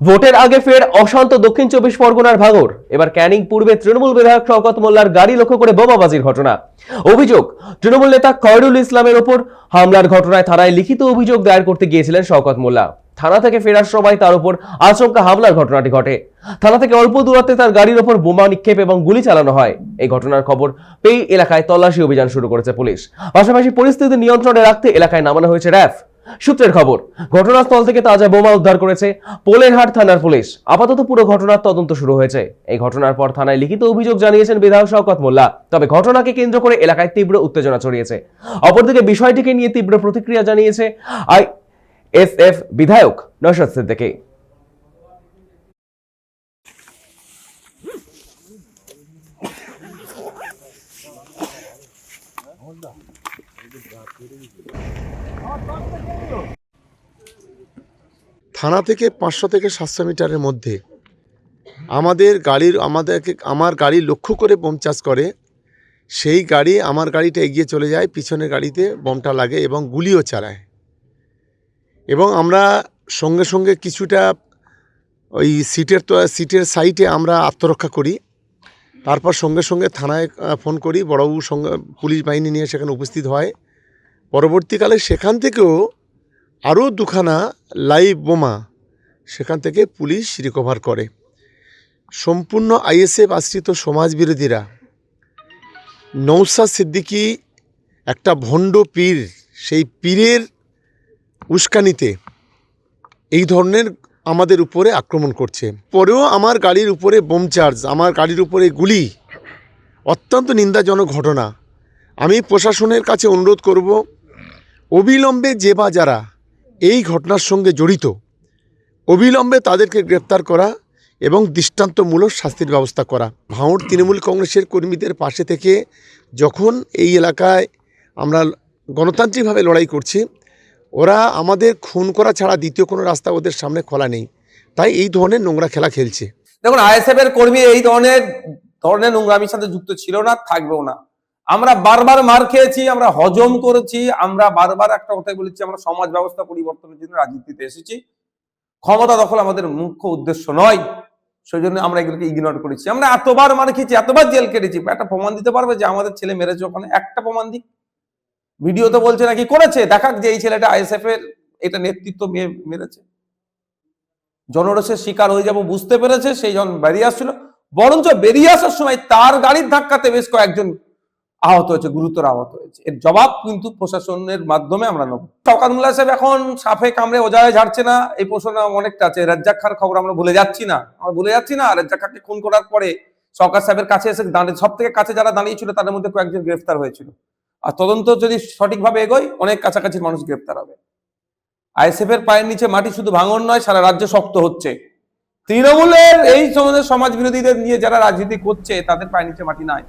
ভোটের আগে ফের অশান্ত দক্ষিণ চব্বিশ পরগনার ভাঙড়। এবার ক্যানিং পূর্বে তৃণমূল বিধায়ক শওকত মোল্লার গাড়ি লক্ষ্য করে বোমাবাজির ঘটনা। অভিযোগ, তৃণমূল নেতা খয়রুল ইসলামের ওপর হামলার ঘটনায় থানায় লিখিত অভিযোগ দায়ের করতে গিয়েছিলেন শওকত মোল্লা। থানা থেকে ফেরার সময় তার উপর আচমকা হামলার ঘটনাটি ঘটে। থানা থেকে অল্প দূরত্বে তার গাড়ির ওপর বোমা নিক্ষেপ এবং গুলি চালানো হয়। এই ঘটনার খবর পেয়ে এলাকায় তল্লাশি অভিযান শুরু করেছে পুলিশ। পাশাপাশি পরিস্থিতি নিয়ন্ত্রণে রাখতে এলাকায় নামানো হয়েছে র্যাব। সূত্রের খবর, ঘটনাস্থল থেকে তাজা বোমা উদ্ধার করেছে পোলেরহাট থানার পুলিশ। আপাতত পুরো ঘটনার তদন্ত শুরু হয়েছে। এই ঘটনার পর থানায় লিখিত অভিযোগ জানিয়েছেন বিধায়ক শওকত মোল্লা। তবে ঘটনাকে কেন্দ্র করে এলাকায় তীব্র উত্তেজনা ছড়িয়েছে। অপরদিকে বিষয়টিকে নিয়ে তীব্র প্রতিক্রিয়া জানিয়েছে আইএসএফ বিধায়ক নওশাদ সিদ্দিকী। থানা থেকে 500 থেকে 700 মিটারের মধ্যে আমার গাড়ি লক্ষ্য করে বোম চাষ করে। সেই গাড়ি আমার গাড়িটা এগিয়ে চলে যায়, পিছনের গাড়িতে বোমটা লাগে এবং গুলিও চালায়। এবং আমরা সঙ্গে সঙ্গে কিছুটা ওই সিটের সাইডে আমরা আত্মরক্ষা করি। তারপর সঙ্গে সঙ্গে থানায় ফোন করি, বড়বাবু সঙ্গে পুলিশ বাহিনী নিয়ে সেখানে উপস্থিত হয়। পরবর্তীকালে সেখান থেকেও আরও দুখানা লাইভ বোমা সেখান থেকে পুলিশ রিকভার করে। সম্পূর্ণ আইএসএফ আশ্রিত সমাজবিরোধীরা নওশাদ সিদ্দিকী একটা ভণ্ড পীর, সেই পীরের উস্কানিতে এই ধরনের আমাদের উপরে আক্রমণ করছে। পরেও আমার গাড়ির উপরে বোম চার্জ, আমার গাড়ির উপরে গুলি, অত্যন্ত নিন্দাজনক ঘটনা। আমি প্রশাসনের কাছে অনুরোধ করব, অবিলম্বে যে বা যারা এই ঘটনার সঙ্গে জড়িত, অবিলম্বে তাদেরকে গ্রেপ্তার করা এবং দৃষ্টান্তমূলক শাস্তির ব্যবস্থা করা। ভাঙড় তৃণমূল কংগ্রেসের কর্মীদের পাশে থেকে যখন এই এলাকায় আমরা গণতান্ত্রিকভাবে লড়াই করছি, ওরা আমাদের খুন করা ছাড়া দ্বিতীয় কোনো রাস্তা ওদের সামনে খোলা নেই। তাই এই ধরনের নোংরা খেলা খেলছে। দেখুন, আইএসএফ এর কর্মী এই ধরনের নোংরামির সাথে যুক্ত ছিল না, থাকবেও না। আমরা বারবার মার খেয়েছি, আমরা হজম করেছি, আমরা বারবার একটা কথাই বলেছি, আমরা সমাজ ব্যবস্থা পরিবর্তনের জন্য রাজনীতিতে এসেছি। ক্ষমতা দখল আমাদের মুখ্য উদ্দেশ্য নয়, সেই জন্য আমরা এগুলোকে ইগনোর করেছি। আমরা এতবার মার খেয়েছি, এতবার জেল কেটেছি। একটা প্রমাণ দিতে পারবে যে আমাদের ছেলে মেরেছে ওখানে? একটা প্রমাণ দিক। ভিডিও তো বলছে নাকি করেছে, দেখাক যে এই ছেলেটা আইএসএফ এর এটা নেতৃত্ব মেরেছে। জনরোষের শিকার হয়ে যাব বুঝতে পেরেছে, সেই জন বেরিয়ে আসছিল। বরঞ্চ বেরিয়ে আসার সময় তার গাড়ির ধাক্কাতে বেশ কয়েকজন আহত হয়েছে, গুরুতর আহত হয়েছে। এর জবাব কিন্তু প্রশাসনের মাধ্যমে আমরা নেব। শওকত মোল্লা সাহেব এখন সাপে কামড়ে ওজায় ঝাড়ছে না, এই প্রশ্ন অনেকটা আছে। রাজ্জাক খার খবর আমরা ভুলে যাচ্ছি না, রাজ্জাক খাকে খুন করার পরে শওকত সাহেবের কাছে এসে দাঁড়িয়ে, সব থেকে কাছে যারা দাঁড়িয়েছিল তাদের মধ্যে কয়েকজন গ্রেফতার হয়েছিল। আর তদন্ত যদি সঠিকভাবে এগোয়, অনেক কাছাকাছি মানুষ গ্রেফতার হবে। আইএসএফ এর পায়ের নিচে মাটি শুধু ভাঙন নয়, সারা রাজ্য শক্ত হচ্ছে। তৃণমূলের এই সমাজ বিরোধীদের নিয়ে যারা রাজনীতি করছে, তাদের পায়ের নিচে মাটি নাই।